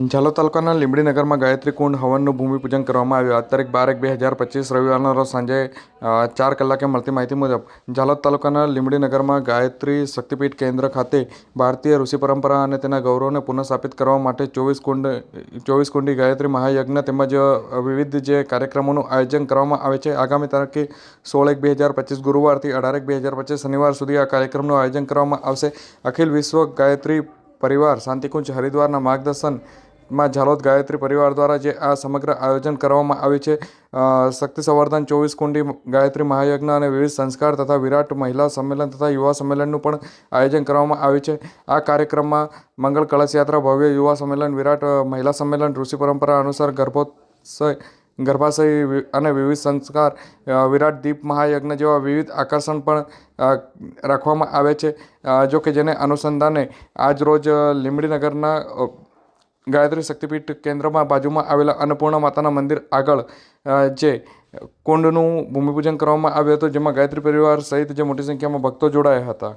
ઝાલોદ તાલુકાના લીંબડીનગરમાં ગાયત્રી કુંડ હવનનું ભૂમિપૂજન કરવામાં આવ્યું. આજ તારીખ 12/1/2025 રવિવારના રોજ સાંજે 4 કલાકે મળતી માહિતી મુજબ ઝાલોદ તાલુકાના લીંબડીનગરમાં ગાયત્રી શક્તિપીઠ કેન્દ્ર ખાતે ભારતીય ઋષિ પરંપરા અને તેના ગૌરવને પુનઃસ્થાપિત કરવા માટે 24 કુંડી ગાયત્રી મહાયજ્ઞ તેમજ વિવિધ જે કાર્યક્રમોનું આયોજન કરવામાં આવે છે. આગામી તારીખ 16/1/2025 ગુરુવારથી 18/1/2025 શનિવાર સુધી આ કાર્યક્રમનું આયોજન કરવામાં આવશે. અખિલ વિશ્વ ગાયત્રી પરિવાર શાંતિકુંજ હરિદ્વારના માર્ગદર્શનમાં ઝાલોદ ગાયત્રી પરિવાર દ્વારા જે આ સમગ્ર આયોજન કરવામાં આવ્યું છે. શક્તિ સંવર્ધન 24 કુંડી ગાયત્રી મહાયજ્ઞ અને વિવિધ સંસ્કાર તથા વિરાટ મહિલા સંમેલન તથા યુવા સંમેલનનું પણ આયોજન કરવામાં આવ્યું છે. આ કાર્યક્રમમાં મંગળ કળશ યાત્રા, ભવ્ય યુવા સંમેલન, વિરાટ મહિલા સંમેલન, ઋષિ પરંપરા અનુસાર ગર્ભાશય અને વિવિધ સંસ્કાર, વિરાટ દીપ મહાયજ્ઞ જેવા વિવિધ આકર્ષણ પણ રાખવામાં આવે છે. જો કે જેને અનુસંધાને આજ રોજ લીંબડીનગરના ગાયત્રી શક્તિપીઠ કેન્દ્રમાં બાજુમાં આવેલા અન્નપૂર્ણા માતાના મંદિર આગળ જે કુંડનું ભૂમિપૂજન કરવામાં આવ્યું હતું, જેમાં ગાયત્રી પરિવાર સહિત જે મોટી સંખ્યામાં ભક્તો જોડાયા હતા.